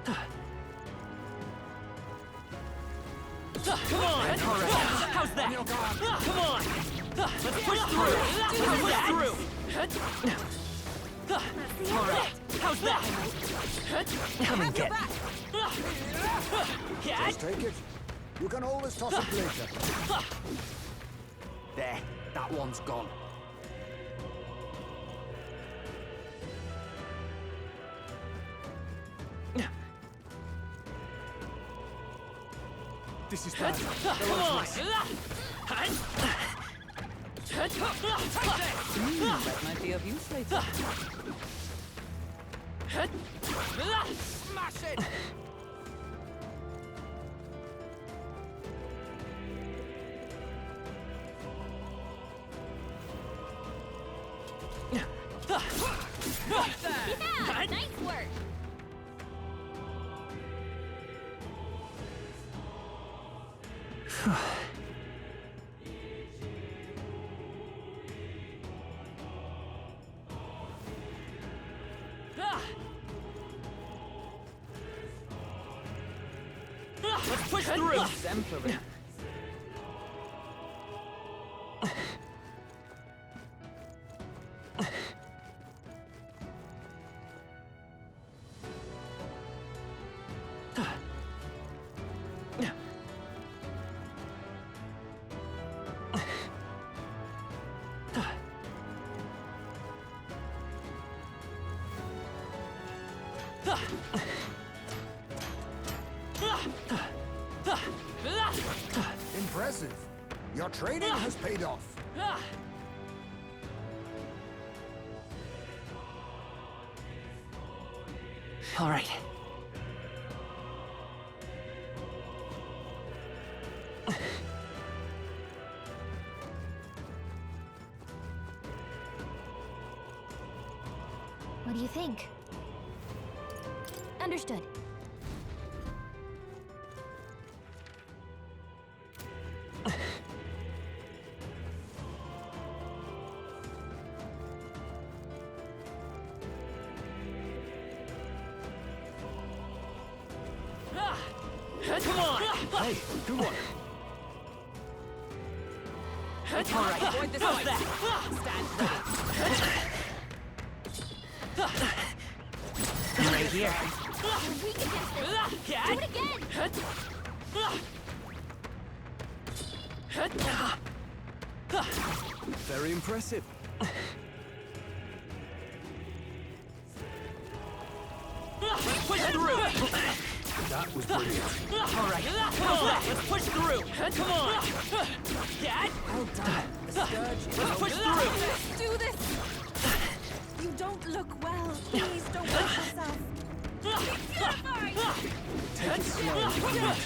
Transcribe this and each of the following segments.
Come on! All right. How's that? Come on! Let's push through! Let's push through! All right. How's that? Come and get me. Just take it. You can always toss it later. There, that one's gone. This is bad. Come on! That might be of use later. Smash it! Yeah, nice work. Let's push through! Exemplary. Impressive. Your training has paid off. All right. What do you think? Understood. Come on! Hey, good one. All right. Avoid this How's fight. that? Stand Right here. We're weak against this. Do it again. Very impressive. Let's push through! That was brilliant. All right. Come on! Let's push through! Come on! Cat! Well done. The scourge. Let's push through! Let's do this! You don't look well. Please don't push yourself. Take it slow. There's no rush.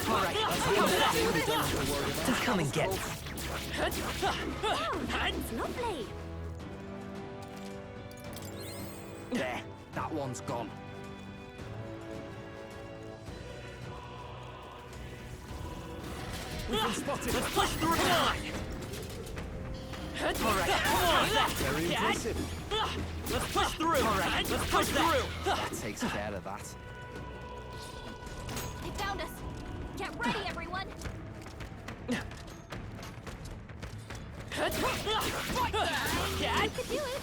All right. Come and get me. It's lovely. There, that one's gone. We've been spotted. Let's push through! Come on! All right. Come on! Very impressive. Let's push through! All right. Let's push through! That takes care of that. They found us. Get ready, everyone. Cat! You could do it.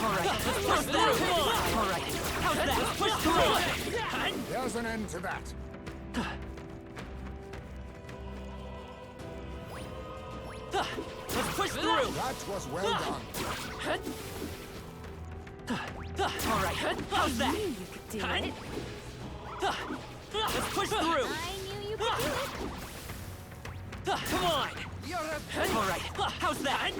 All right. Let's push through! Come on! All right. How's that? Let's push through! There's an end to that. Let's push through! That was well done. All right. How's that? You could do it. Let's push through! I knew you could do it. Come on! All right. How's that?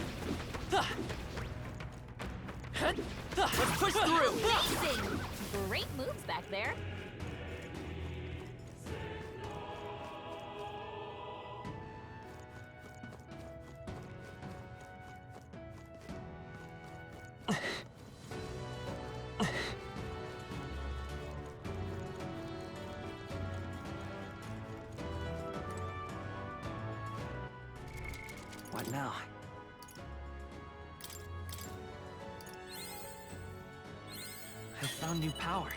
Let's push through! Amazing. Great moves back there. What now? found new power.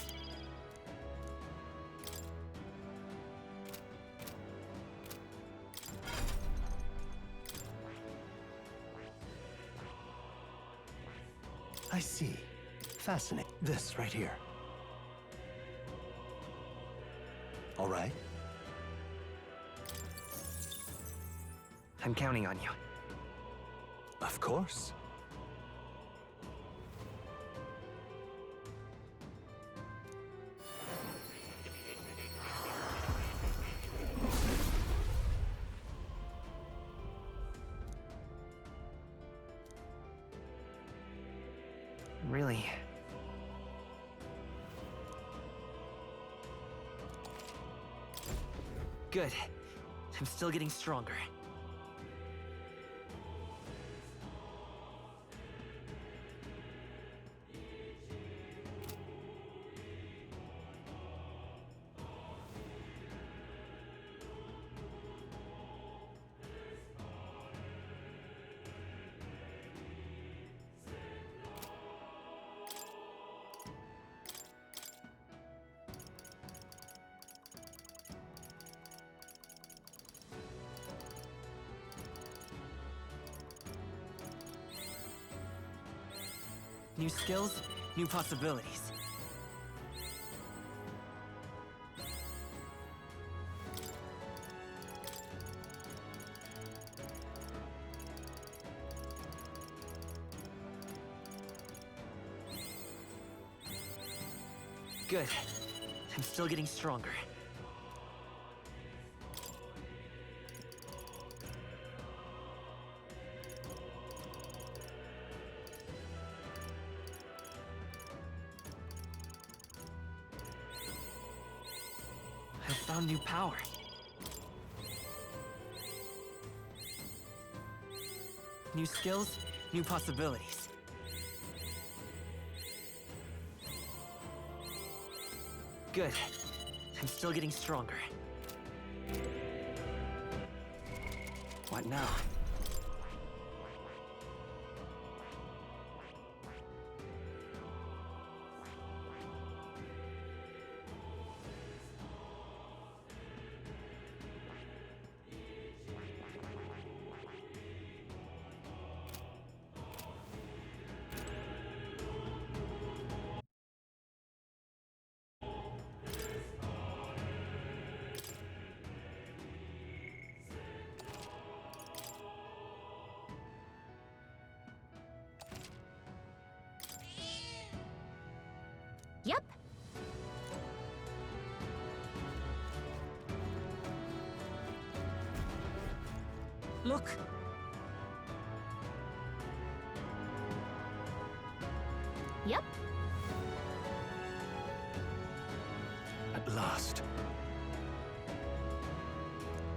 I see. Fascinating. This right here. All right. I'm counting on you. Of course. Really? Good. I'm still getting stronger. New skills, new possibilities. Good. I'm still getting stronger. I found new power. New skills, new possibilities. Good. I'm still getting stronger. What now? Yep. Look! Yep. At last.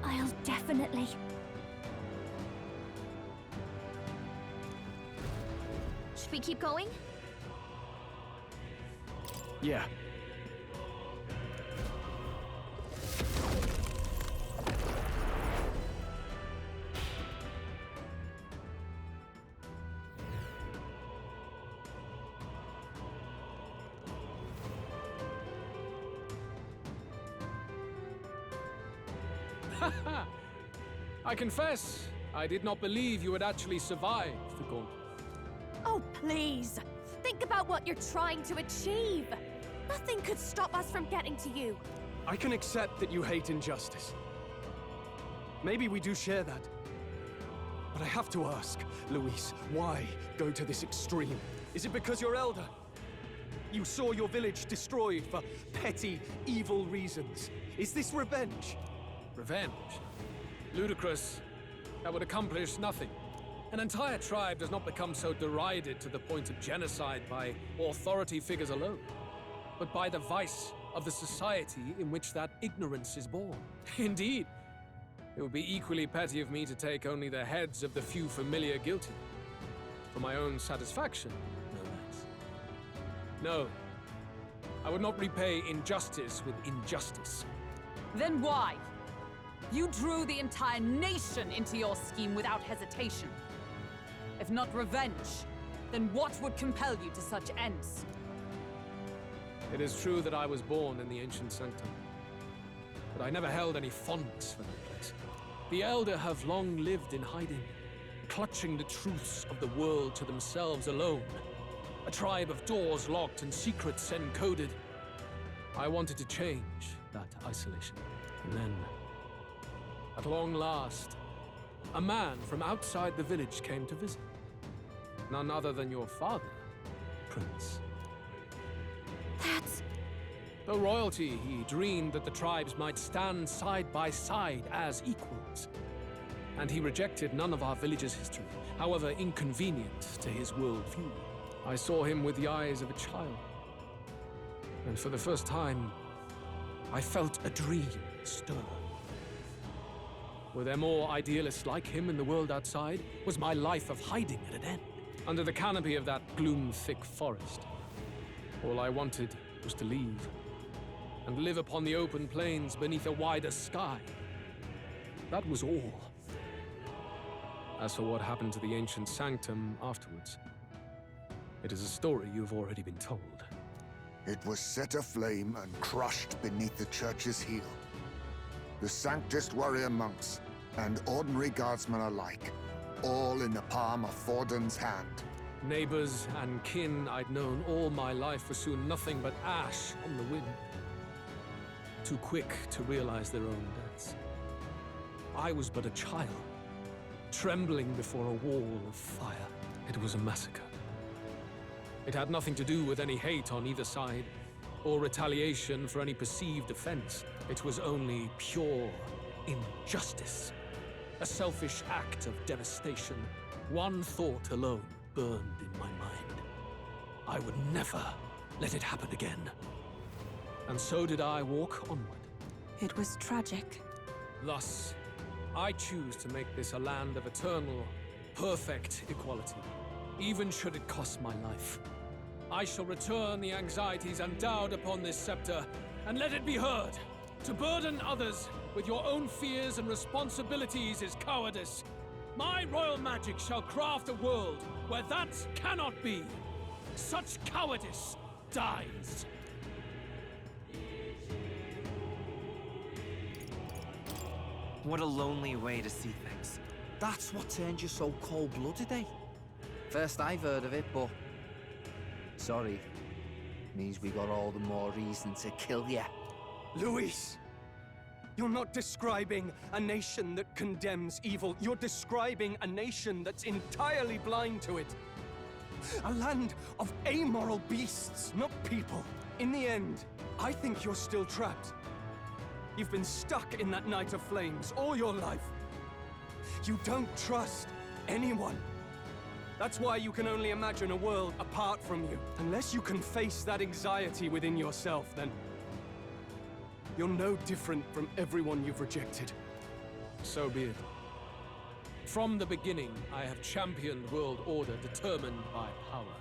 I'll definitely. Should we keep going? Yeah. I confess, I did not believe you would actually survive the gauntlet. Oh, please. Think about what you're trying to achieve. Nothing could stop us from getting to you. I can accept that you hate injustice. Maybe we do share that. But I have to ask, Luis, why go to this extreme? Is it because you're elder? You saw your village destroyed for petty, evil reasons. Is this revenge? Revenge? Ludicrous. That would accomplish nothing. An entire tribe does not become so derided to the point of genocide by authority figures alone, but by the vice of the society in which that ignorance is born. Indeed, it would be equally petty of me to take only the heads of the few familiar guilty. For my own satisfaction, no less. No, I would not repay injustice with injustice. Then why? You drew the entire nation into your scheme without hesitation. If not revenge, then what would compel you to such ends? It is true that I was born in the ancient sanctum, but I never held any fondness for that place. The Elder have long lived in hiding, clutching the truths of the world to themselves alone. A tribe of doors locked and secrets encoded. I wanted to change that isolation. And then, at long last, a man from outside the village came to visit. None other than your father, Prince. That's... Though royalty, he dreamed that the tribes might stand side by side as equals. And he rejected none of our village's history, however inconvenient to his worldview. I saw him with the eyes of a child. And for the first time, I felt a dream stir. Were there more idealists like him in the world outside? Was my life of hiding at an end? Under the canopy of that gloom-thick forest, all I wanted was to leave, and live upon the open plains beneath a wider sky. That was all. As for what happened to the ancient sanctum afterwards, it is a story you've already been told. It was set aflame and crushed beneath the church's heel. The Sanctist warrior monks and ordinary guardsmen alike, all in the palm of Forden's hand. Neighbors and kin I'd known all my life were soon nothing but ash on the wind. Too quick to realize their own deaths. I was but a child, trembling before a wall of fire. It was a massacre. It had nothing to do with any hate on either side, or retaliation for any perceived offense. It was only pure injustice. A selfish act of devastation. One thought alone burned in my mind. I would never let it happen again. And so did I walk onward. It was tragic. Thus, I choose to make this a land of eternal, perfect equality, even should it cost my life. I shall return the anxieties endowed upon this scepter, and let it be heard. To burden others with your own fears and responsibilities is cowardice. My royal magic shall craft a world where that cannot be. Such cowardice dies. What a lonely way to see things. That's what turned you so cold-blooded, eh? First I've heard of it, but... Sorry. Means we got all the more reason to kill ya. Luis! You're not describing a nation that condemns evil. You're describing a nation that's entirely blind to it. A land of amoral beasts, not people. In the end, I think you're still trapped. You've been stuck in that night of flames all your life. You don't trust anyone. That's why you can only imagine a world apart from you. Unless you can face that anxiety within yourself, then you're no different from everyone you've rejected. So be it. From the beginning, I have championed world order determined by power.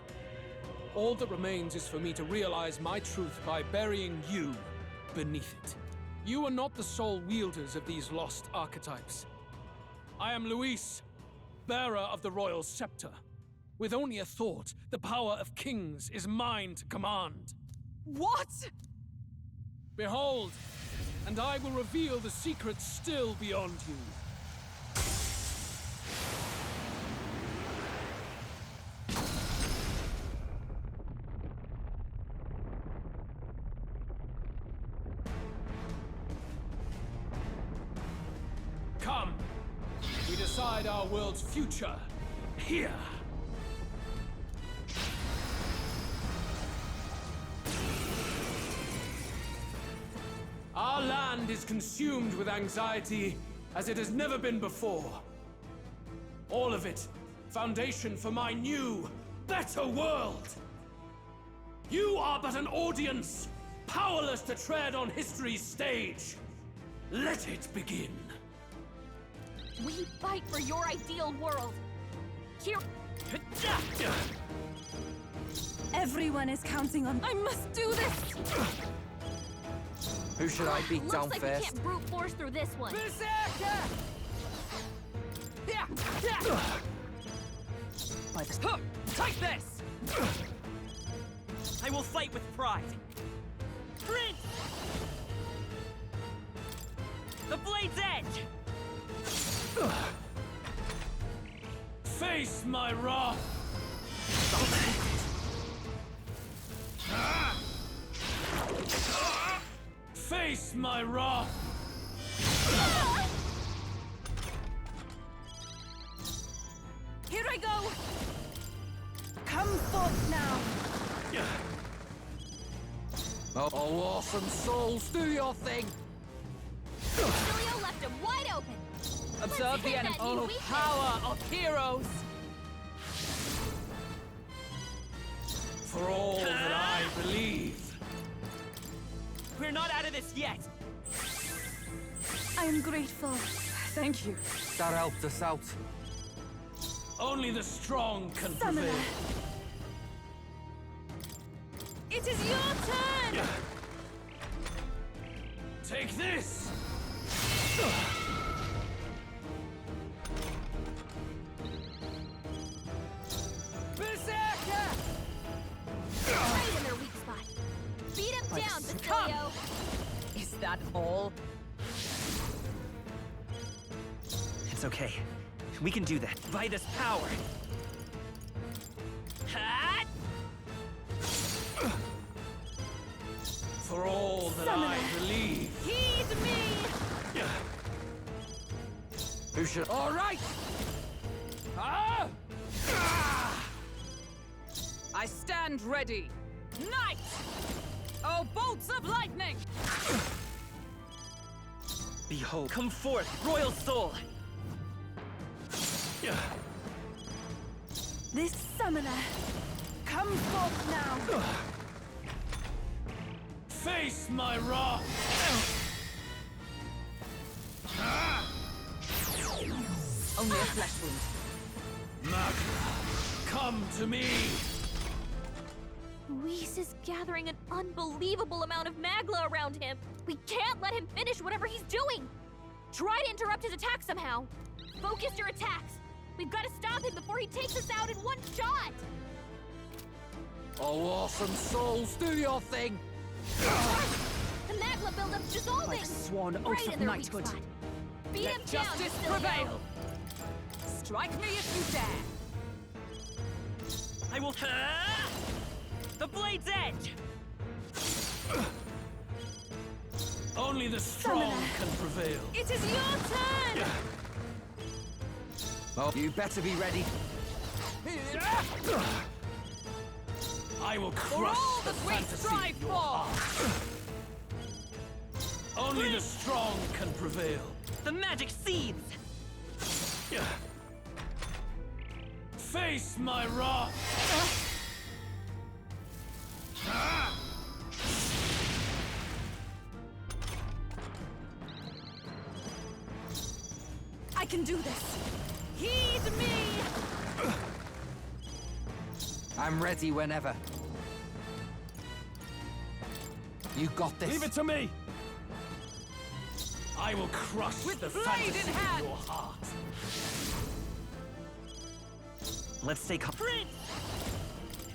All that remains is for me to realize my truth by burying you beneath it. You are not the sole wielders of these lost archetypes. I am Luis, bearer of the royal scepter. With only a thought, the power of kings is mine to command. What? Behold, and I will reveal the secrets still beyond you. Come, we decide our world's future here. Our land is consumed with anxiety as it has never been before. All of it, foundation for my new, better world. You are but an audience, powerless to tread on history's stage. Let it begin. We fight for your ideal world. Here... Everyone is counting on... I must do this! Who should I beat down Looks like first? we can't brute force through this one. Take this! I will fight with pride. Prince! The blade's edge! Face my wrath! Face my wrath! Here I go! Come forth now! Oh, awesome souls, do your thing! Julio left him wide open. Observe the hit enemy. that new Oh, weakness. power of heroes! For all that I believe. We're not out of this yet! I am grateful. Thank you. That helped us out. Only the strong can Summoner. prevail. It is your turn! Take this! Berserker! Right in their weak spot. Beat him down, Basilio. Is that all? It's okay. We can do that. By this power! Ha! For all that I believe. Heed me! Who should... All right! Ah! I stand ready. Knight! Oh, bolts of lightning! Behold, come forth, royal soul! This summoner. Come forth now! Face my wrath! Only a flesh wound. Magna, come to me! Luis is gathering an unbelievable amount of magla around him. We can't let him finish whatever he's doing. Try to interrupt his attack somehow. Focus your attacks. We've got to stop him before he takes us out in one shot. Oh, awesome souls, do your thing! The magma buildup's dissolving. Like sworn oath Right of in their weak knighthood. spot. Beat him Let down, justice Basilio. prevail! Strike me if you dare! I will... Ha! The blade's edge! Only the strong Summoner. can prevail. It is your turn! Oh, you better be ready. I will For crush all the that we fantasy strive of your for! heart. Only the strong can prevail. The magic seeds! Face my wrath! I can do this! Heed me! I'm ready whenever. You got this. Leave it to me! I will crush With the blade fantasy in hand. of your heart. Let's stay calm. Prince!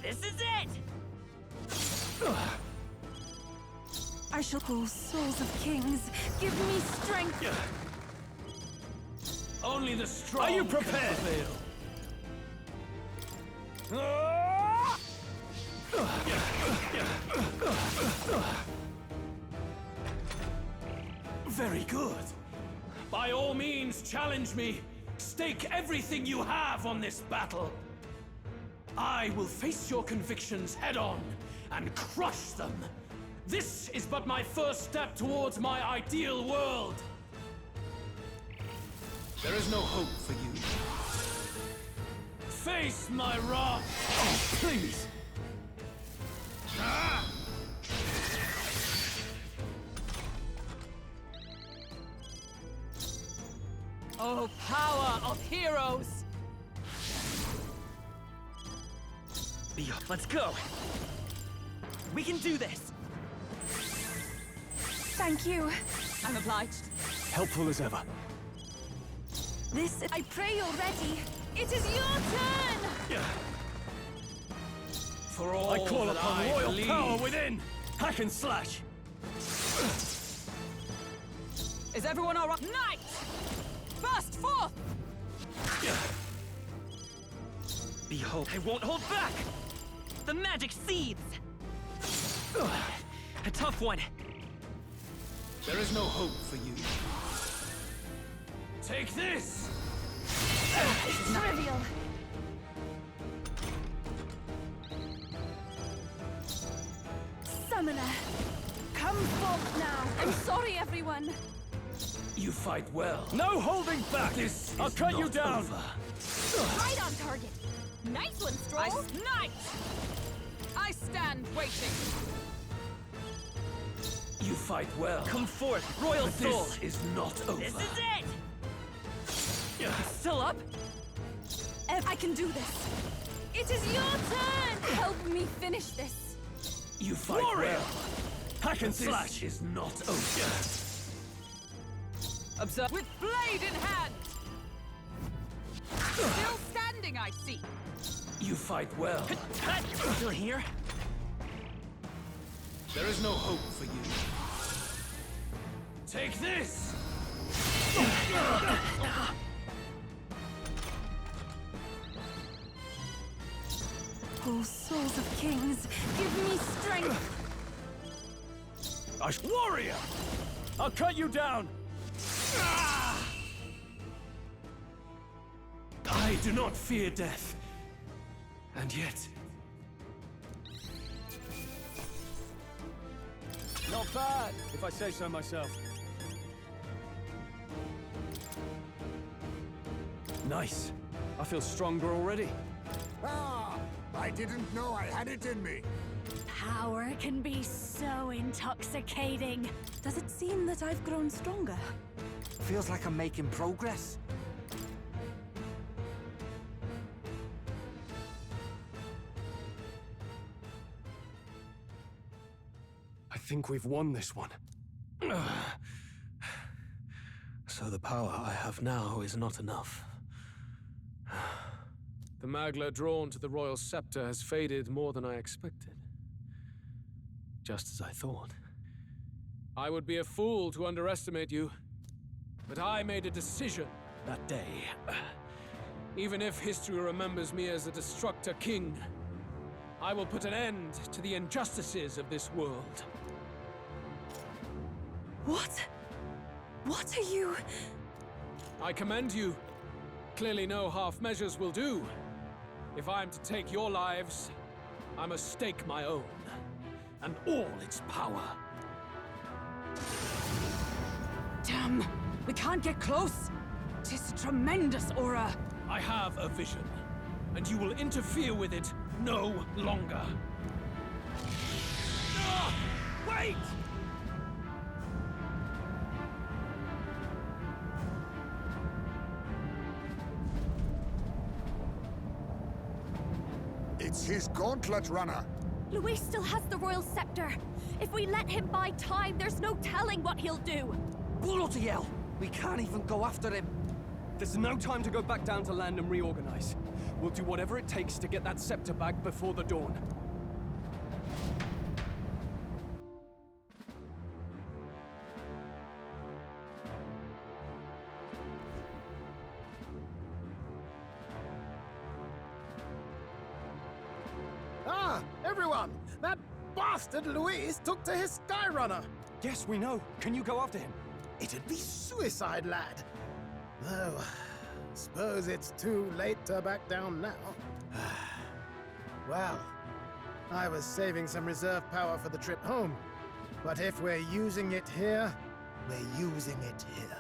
This is it! I shall call souls of kings. Give me strength. Only the strong Are you can prepared? prevail. Very good. By all means, challenge me. Stake everything you have on this battle. I will face your convictions head on and crush them. This is but my first step towards my ideal world. There is no hope for you. Face my wrath. Oh, please. Oh, power of heroes! Behold, let's go! We can do this! Thank you. I'm obliged. Helpful as ever. This, I pray you're ready. It is your turn! For all I call that upon I royal believe. power within! Hack and slash! Is everyone all right? Knight! Burst forth! Behold, I won't hold back! The magic seeds! A tough one. There is no hope for you. Take this! Trivial. Summoner, come forth now. I'm sorry, everyone. You fight well. No holding back! This I'll is cut you not down! over. Right on target. Nice one, Stroll. Knight! I stand waiting. You fight well. Come forth, royal But soul! this is not over. This is it! Still up? I can do this. It is your turn. Help me finish this. You fight Warrior! well. Hack and This slash! is not over. Observe with blade in hand! Still standing, I see. You fight well. Still here? There is no hope for you. Take this! Oh, souls of kings, give me strength. Warrior! I'll cut you down! I do not fear death. And yet, Not bad, if I say so myself. Nice. I feel stronger already. Ah! I didn't know I had it in me. Power can be so intoxicating. Does it seem that I've grown stronger? Feels like I'm making progress. I think we've won this one. so the power I have now is not enough. The Magla drawn to the royal scepter has faded more than I expected. Just as I thought. I would be a fool to underestimate you, but I made a decision that day. Even if history remembers me as a destructor king, I will put an end to the injustices of this world. What? What are you? I commend you. Clearly no half measures will do. If I'm to take your lives, I must stake my own, and all its power. Damn! We can't get close! 'Tis a tremendous aura! I have a vision, and you will interfere with it no longer. Ah! Wait! It's his gauntlet runner. Luis still has the royal scepter. If we let him buy time, there's no telling what he'll do. Bloody hell! We can't even go after him. There's no time to go back down to land and reorganize. We'll do whatever it takes to get that scepter back before the dawn. Ah, everyone! That bastard Luis took to his Skyrunner! Yes, we know. Can you go after him? It'd be suicide, lad. Though, suppose it's too late to back down now. Well, I was saving some reserve power for the trip home. But if we're using it here, we're using it here.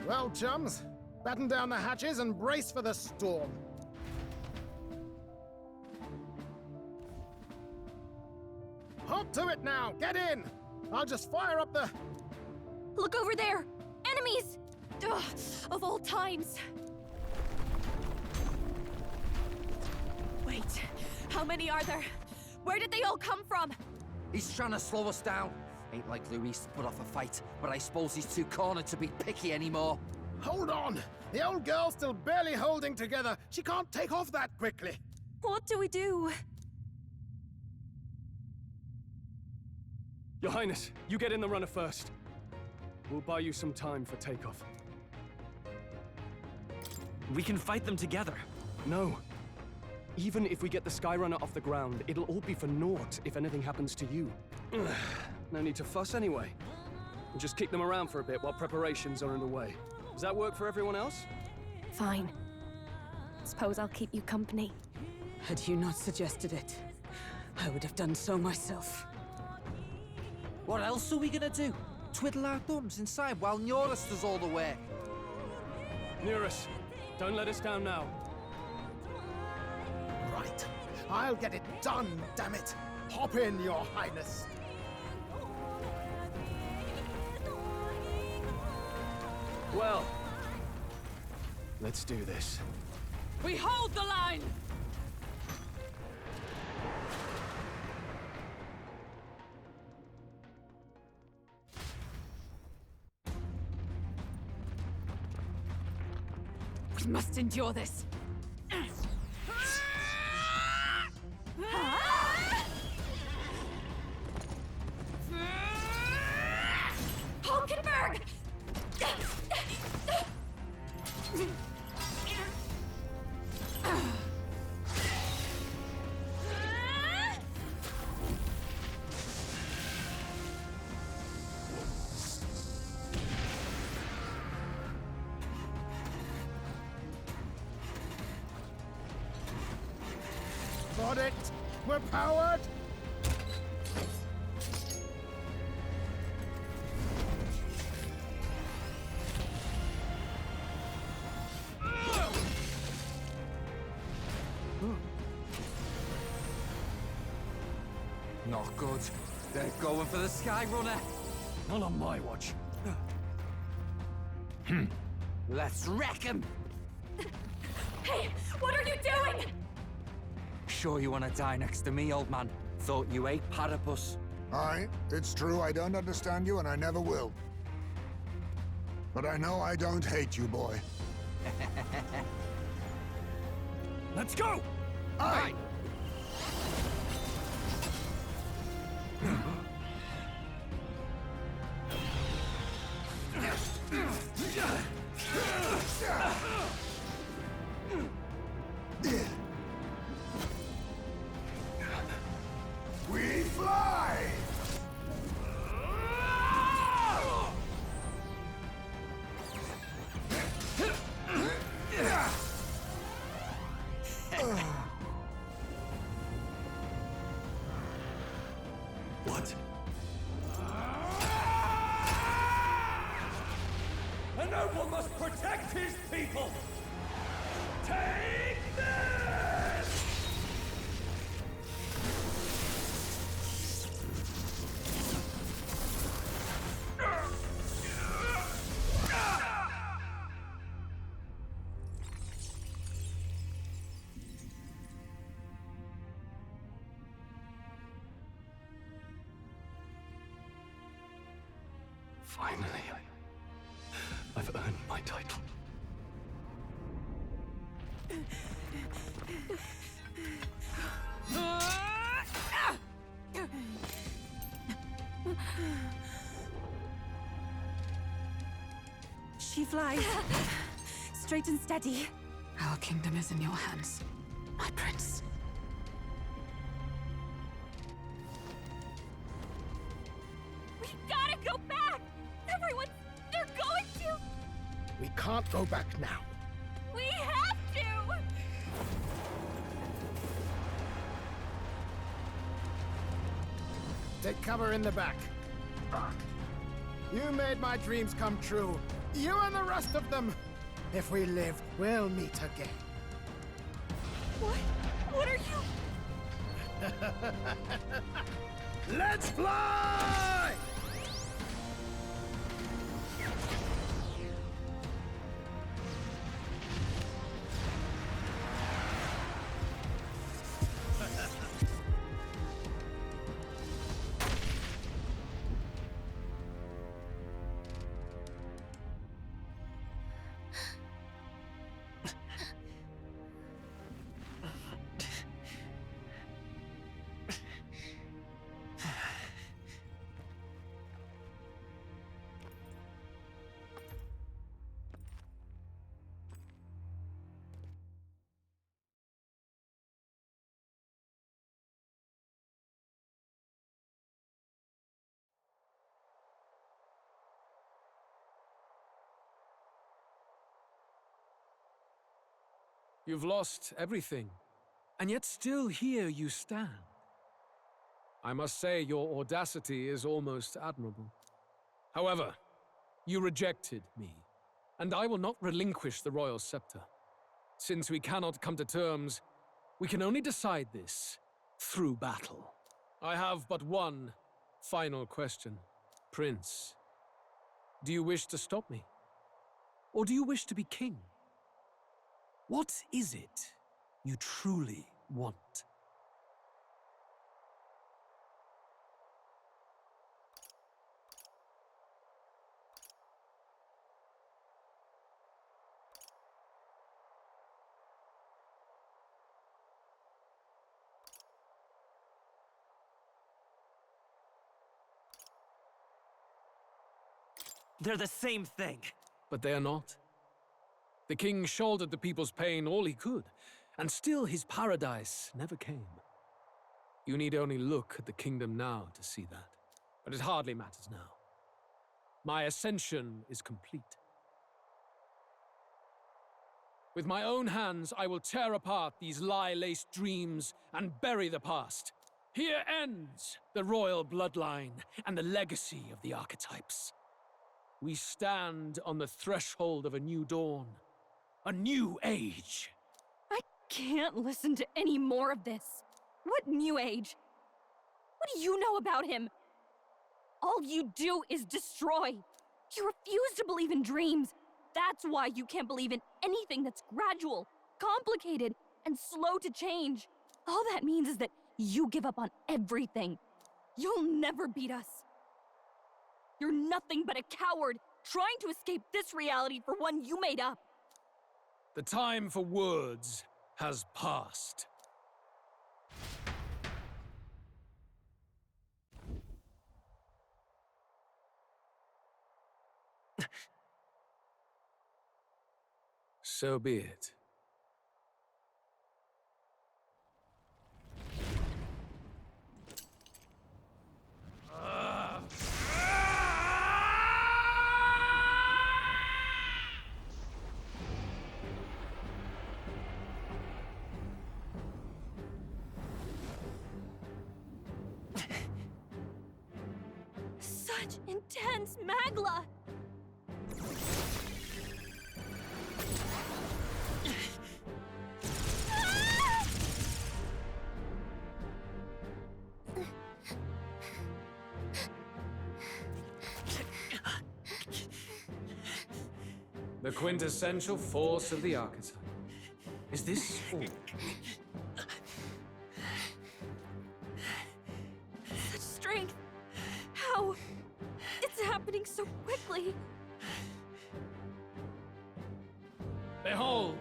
Well, chums, batten down the hatches and brace for the storm. Halt to it now! Get in! I'll just fire up the... Look over there! Enemies! Ugh, of all times! Wait, how many are there? Where did they all come from? He's trying to slow us down. Ain't like Luis to put off a fight, but I suppose he's too cornered to be picky anymore. Hold on! The old girl's still barely holding together. She can't take off that quickly. What do we do? Your Highness, you get in the runner first. We'll buy you some time for takeoff. We can fight them together. No. Even if we get the Skyrunner off the ground, it'll all be for naught if anything happens to you. No need to fuss anyway. We'll just keep them around for a bit while preparations are underway. Does that work for everyone else? Fine. Suppose I'll keep you company. Had you not suggested it, I would have done so myself. What else are we gonna do? Twiddle our thumbs inside while Norris does all the work? Nearus, don't let us down now. Right. I'll get it done, damn it. Hop in, Your Highness. Well, let's do this. We hold the line! We must endure this. Hulkenberg! Got it! We're powered! Not good. They're going for the Skyrunner. Not on my watch. Let's wreck him! Hey, what are you doing? Sure you want to die next to me, old man? Thought you ate platypus. Aye, it's true I don't understand you and I never will. But I know I don't hate you, boy. Let's go! Aye! We fly! What? A noble must protect his people! Take this! Finally, I've earned my title. She flies. Straight and steady. Our kingdom is in your hands, my prince. We gotta go back! Everyone, they're going to! We can't go back now. We have to! Take cover in the back. You made my dreams come true. You and the rest of them. If we live, we'll meet again. What? What are you? Let's fly! You've lost everything, and yet still here you stand. I must say your audacity is almost admirable. However, you rejected me, and I will not relinquish the royal scepter. Since we cannot come to terms, we can only decide this through battle. I have but one final question. Prince, do you wish to stop me? Or do you wish to be king? What is it you truly want? They're the same thing. But they are not. The king shouldered the people's pain all he could, and still his paradise never came. You need only look at the kingdom now to see that. But it hardly matters now. My ascension is complete. With my own hands, I will tear apart these lie-laced dreams and bury the past. Here ends the royal bloodline and the legacy of the archetypes. We stand on the threshold of a new dawn, a new age. I can't listen to any more of this. What new age? What do you know about him? All you do is destroy. You refuse to believe in dreams. That's why you can't believe in anything that's gradual, complicated, and slow to change. All that means is that you give up on everything. You'll never beat us. You're nothing but a coward, trying to escape this reality for one you made up. The time for words has passed. So be it. Such intense magla! The quintessential force of the archetype. Is this all? Such strength! How? It's happening so quickly! Behold!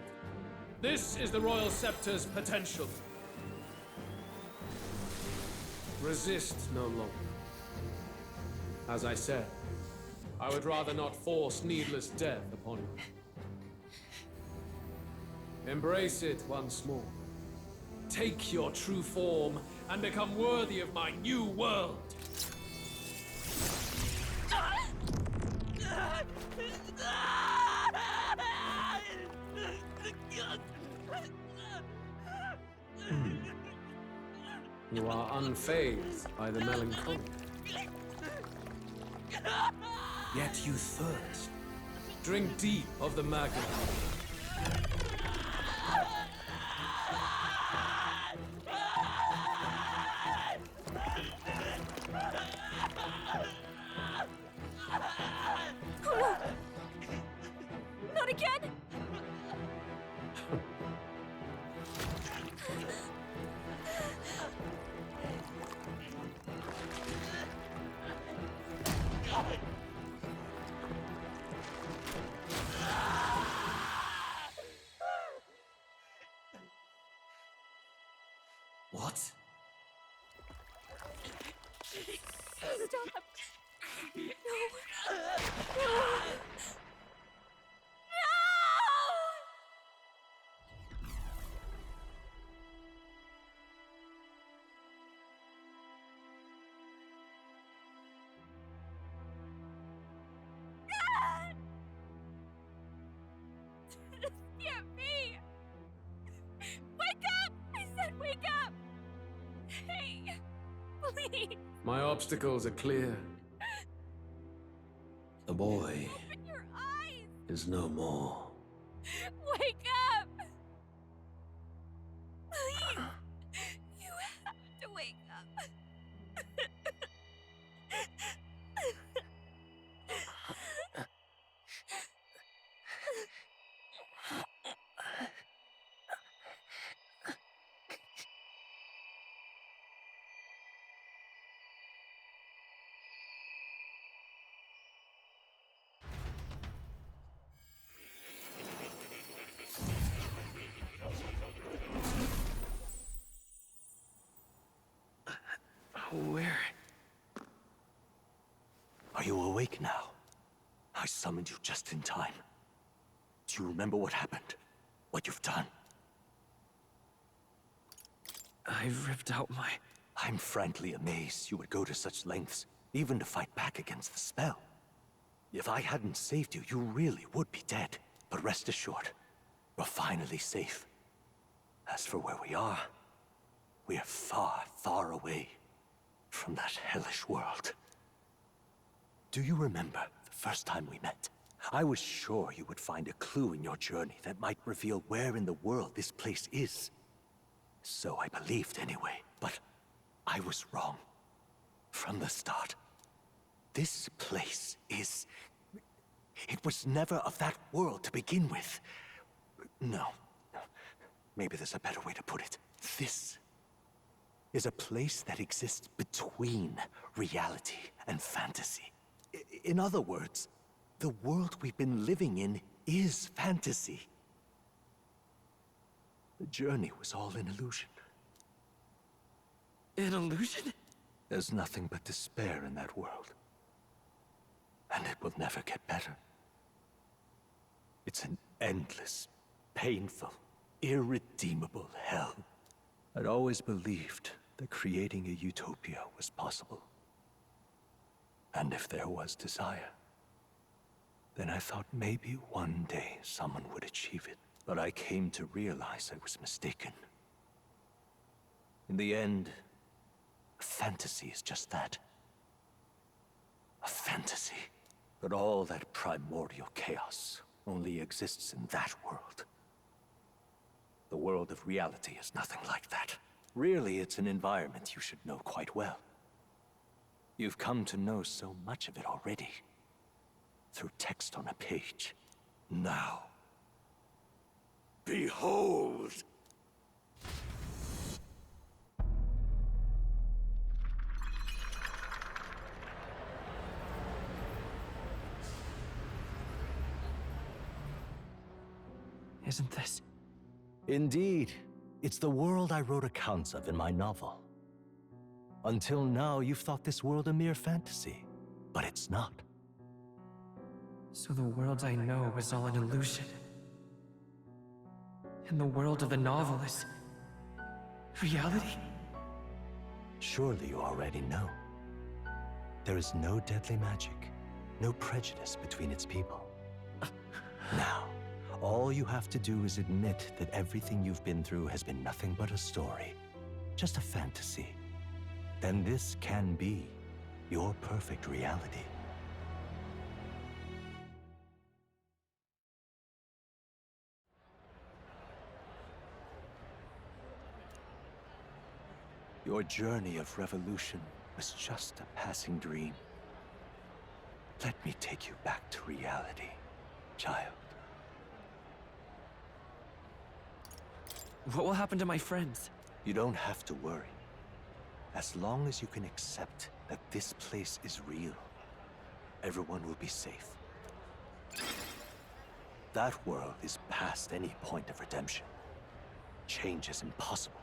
This is the Royal Scepter's potential. Resist no longer. As I said, I would rather not force needless death upon you. Embrace it once more. Take your true form and become worthy of my new world. You are unfazed by the melancholy. Yet you thirst. Drink deep of the magma. Oh no! Not again! What? Stop! No! No! Just get me! Please, My obstacles are clear. The boy open your eyes! is no more. Wake up! Please! You have to wake up. Where? Are you awake now? I summoned you just in time. Do you remember what happened? What you've done? I ripped out my... I'm frankly amazed you would go to such lengths, even to fight back against the spell. If I hadn't saved you, you really would be dead. But rest assured, we're finally safe. As for where we are far, far away from that hellish world. Do you remember the first time we met? I was sure you would find a clue in your journey that might reveal where in the world this place is. So I believed anyway, but I was wrong. From the start. This place is... It was never of that world to begin with. No. Maybe there's a better way to put it. This is a place that exists between reality and fantasy. In other words, the world we've been living in is fantasy. The journey was all an illusion. An illusion? There's nothing but despair in that world. And it will never get better. It's an endless, painful, irredeemable hell. I'd always believed that creating a utopia was possible. And if there was desire, then I thought maybe one day someone would achieve it. But I came to realize I was mistaken. In the end, a fantasy is just that. A fantasy. But all that primordial chaos only exists in that world. The world of reality is nothing like that. Really, it's an environment you should know quite well. You've come to know so much of it already. Through text on a page. Now, behold! Isn't this? Indeed. It's the world I wrote accounts of in my novel. Until now, you've thought this world a mere fantasy. But it's not. So the world I know is all an illusion. And the world of the novel is... reality? Surely you already know. There is no deadly magic, no prejudice between its people. Now, all you have to do is admit that everything you've been through has been nothing but a story, just a fantasy. Then this can be your perfect reality. Your journey of revolution was just a passing dream. Let me take you back to reality, child. What will happen to my friends? You don't have to worry. As long as you can accept that this place is real, everyone will be safe. That world is past any point of redemption. Change is impossible.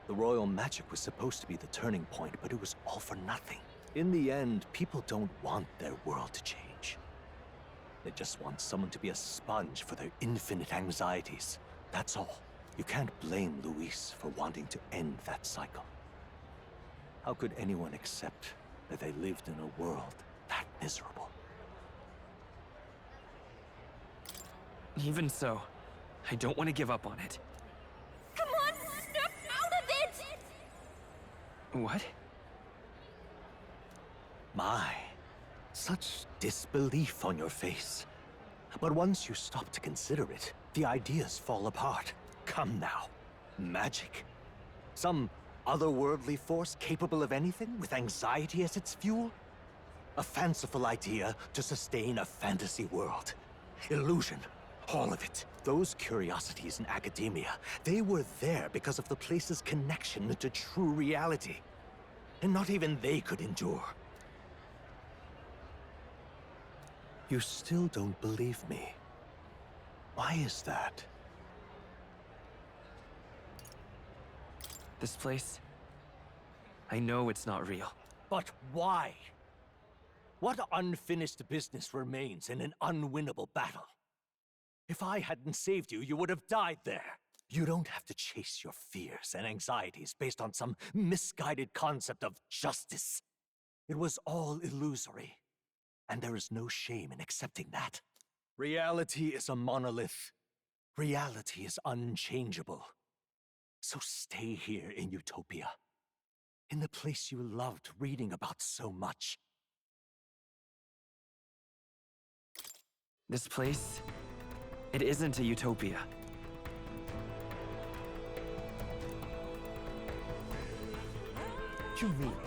The royal magic was supposed to be the turning point, but it was all for nothing. In the end, people don't want their world to change. They just want someone to be a sponge for their infinite anxieties. That's all. You can't blame Luis for wanting to end that cycle. How could anyone accept that they lived in a world that miserable? Even so, I don't want to give up on it. Come on, snap out of it! What? My, such disbelief on your face. But once you stop to consider it, the ideas fall apart. Come now. Magic? Some otherworldly force capable of anything, with anxiety as its fuel? A fanciful idea to sustain a fantasy world. Illusion. All of it. Those curiosities in academia, they were there because of the place's connection to true reality. And not even they could endure. You still don't believe me. Why is that? This place... I know it's not real. But why? What unfinished business remains in an unwinnable battle? If I hadn't saved you, you would have died there. You don't have to chase your fears and anxieties based on some misguided concept of justice. It was all illusory, and there is no shame in accepting that. Reality is a monolith. Reality is unchangeable. So stay here in Utopia, in the place you loved reading about so much. This place... it isn't a utopia. You mean,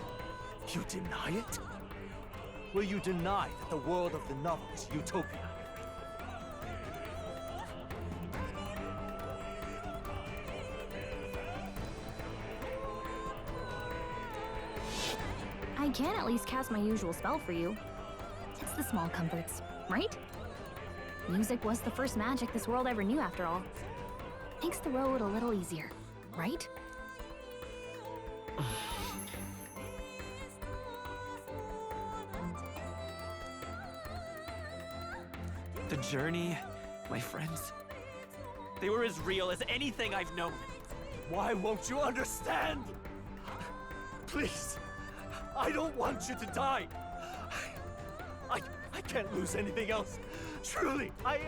you deny it? Will you deny that the world of the novel is Utopia? I can at least cast my usual spell for you. It's the small comforts, right? Music was the first magic this world ever knew, after all. Makes the road a little easier, right? The journey, my friends... they were as real as anything I've known. Why won't you understand? Please, I don't want you to die. I can't lose anything else. Truly, I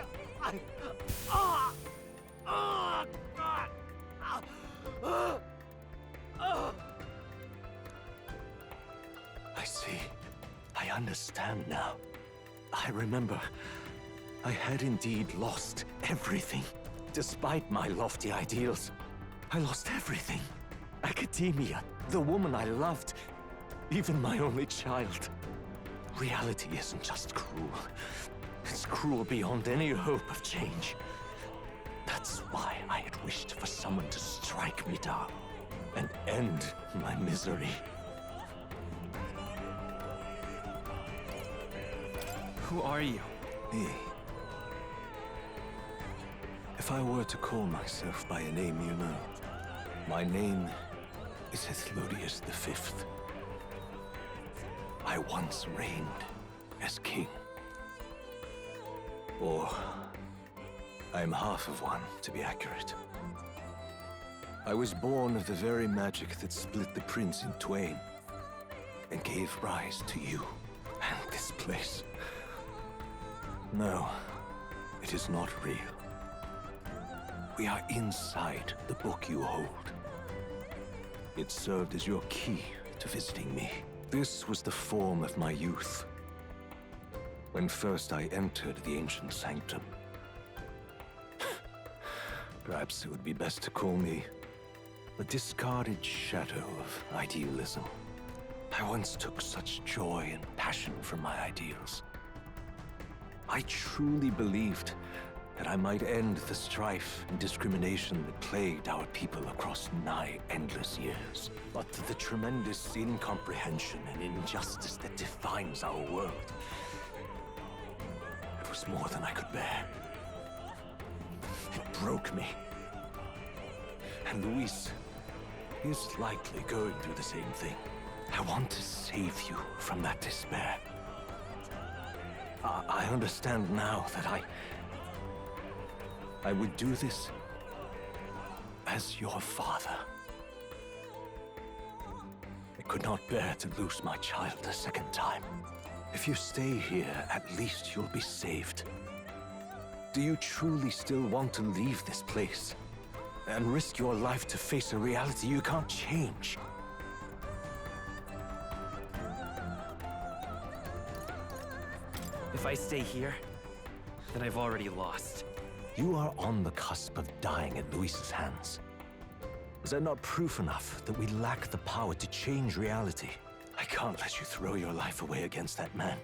see. I understand now. I remember. I had indeed lost everything. Despite my lofty ideals, I lost everything. Academia, the woman I loved, even my only child. Reality isn't just cruel. It's cruel beyond any hope of change. That's why I had wished for someone to strike me down and end my misery. Who are you? Me. If I were to call myself by a name you know, my name is Hethlodius V. I once reigned as king. Or, I am half of one, to be accurate. I was born of the very magic that split the prince in twain, and gave rise to you and this place. No, it is not real. We are inside the book you hold. It served as your key to visiting me. This was the form of my youth, when first I entered the ancient sanctum. Perhaps it would be best to call me a discarded shadow of idealism. I once took such joy and passion from my ideals. I truly believed that I might end the strife and discrimination that plagued our people across nigh endless years. But the tremendous incomprehension and injustice that defines our world, it was more than I could bear. It broke me. And Luis is likely going through the same thing. I want to save you from that despair. I understand now that I would do this as your father. I could not bear to lose my child a second time. If you stay here, at least you'll be saved. Do you truly still want to leave this place and risk your life to face a reality you can't change? If I stay here, then I've already lost. You are on the cusp of dying at Luis's hands. Is that not proof enough that we lack the power to change reality? I can't let you throw your life away against that man.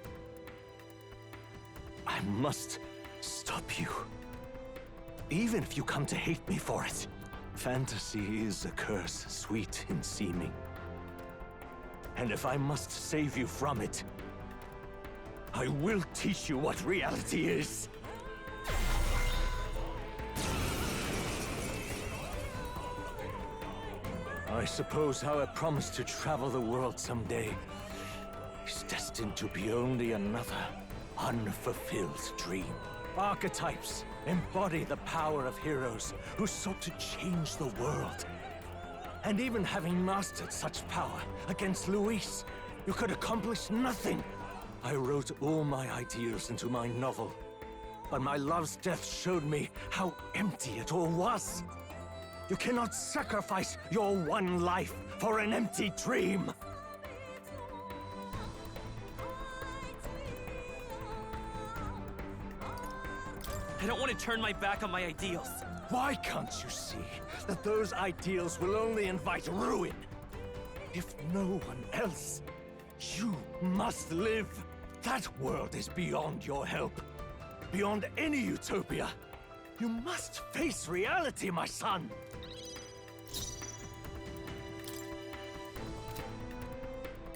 I must stop you. Even if you come to hate me for it. Fantasy is a curse, sweet in seeming. And if I must save you from it, I will teach you what reality is. I suppose our promise to travel the world someday is destined to be only another unfulfilled dream. Archetypes embody the power of heroes who sought to change the world. And even having mastered such power against Luis, you could accomplish nothing. I wrote all my ideals into my novel, but my love's death showed me how empty it all was. You cannot sacrifice your one life for an empty dream. I don't want to turn my back on my ideals. Why can't you see that those ideals will only invite ruin? If no one else, you must live. That world is beyond your help. Beyond any utopia. You must face reality, my son.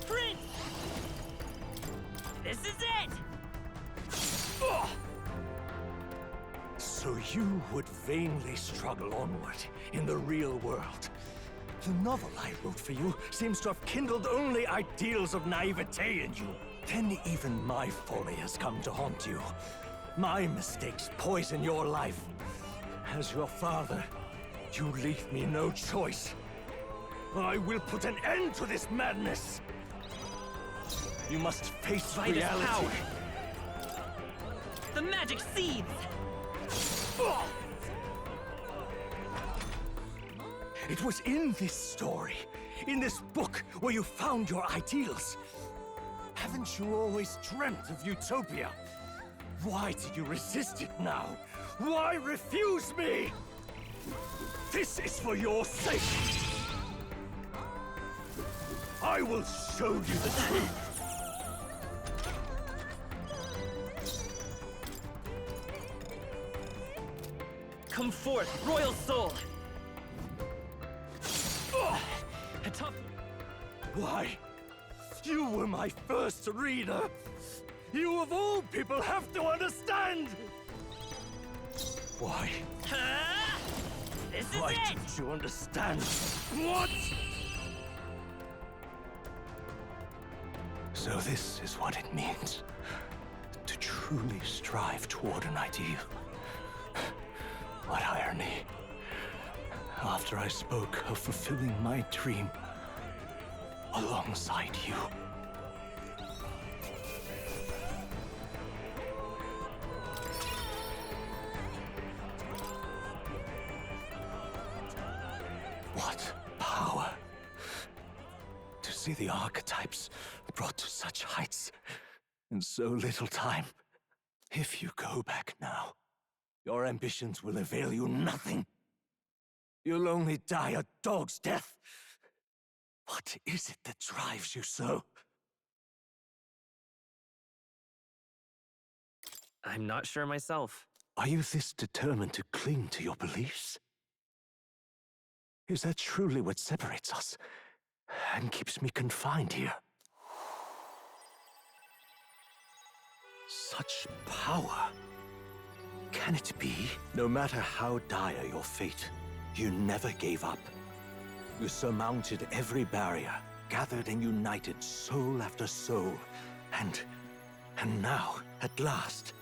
Prince! This is it! Ugh. So you would vainly struggle onward in the real world. The novel I wrote for you seems to have kindled only ideals of naivete in you. Then even my folly has come to haunt you. My mistakes poison your life. As your father, you leave me no choice. I will put an end to this madness. You must face By this reality. power. The magic seeds! It was in this story, in this book, where you found your ideals. Haven't you always dreamt of utopia? Why did you resist it now? Why refuse me? This is for your sake. I will show you the truth. Come forth, royal soul! A tough... Why? You were my first reader. You of all people have to understand. Why? This is Why it! didn't you understand? What? So this is what it means to truly strive toward an ideal. What irony. After I spoke of fulfilling my dream alongside you. What power to see the archetypes brought to such heights in so little time. If you go back now, your ambitions will avail you nothing. You'll only die a dog's death. What is it that drives you so? I'm not sure myself. Are you this determined to cling to your beliefs? Is that truly what separates us and keeps me confined here? Such power. Can it be? No matter how dire your fate, you never gave up. You surmounted every barrier, gathered and united soul after soul, and now, at last,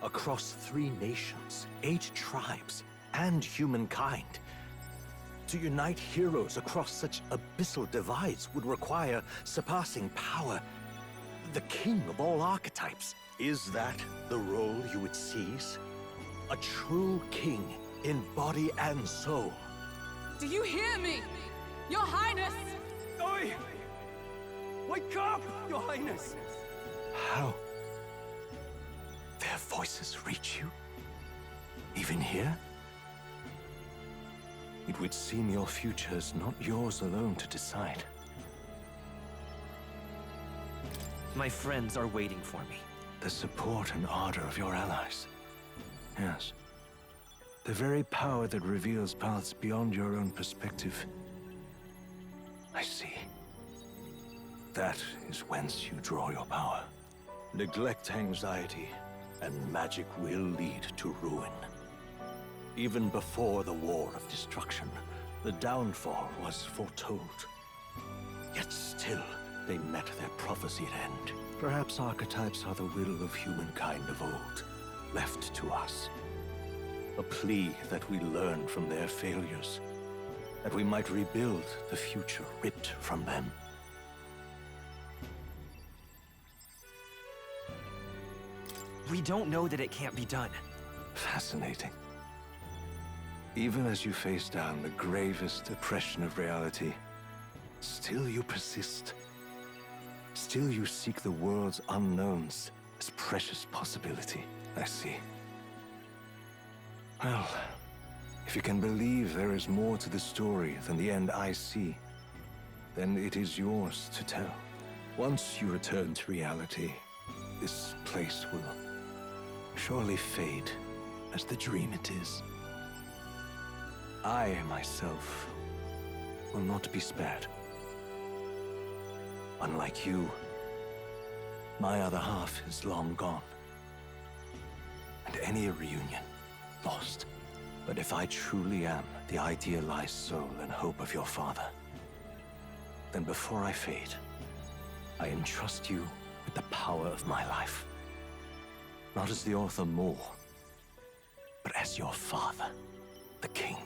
across 3 nations, 8 tribes, and humankind. To unite heroes across such abyssal divides would require surpassing power. The king of all archetypes. Is that the role you would seize? A true king in body and soul. Do you hear me? Your Highness! Oi! Wake up, Your Highness! How? Their voices reach you? Even here? It would seem your future is not yours alone to decide. My friends are waiting for me. The support and ardor of your allies. Yes. The very power that reveals paths beyond your own perspective. I see. That is whence you draw your power. Neglect anxiety, and magic will lead to ruin. Even before the War of Destruction, the downfall was foretold. Yet still, they met their prophesied end. Perhaps archetypes are the will of humankind of old, left to us. A plea that we learn from their failures, that we might rebuild the future ripped from them. We don't know that it can't be done. Fascinating. Even as you face down the gravest oppression of reality, still you persist. Still you seek the world's unknowns as precious possibility. I see. Well, if you can believe there is more to the story than the end I see, then it is yours to tell. Once you return to reality, this place will surely fade as the dream it is. I, myself, will not be spared. Unlike you, my other half is long gone. And any reunion, lost. But if I truly am the idealized soul and hope of your father, then before I fade, I entrust you with the power of my life. Not as the author more, but as your father, the king.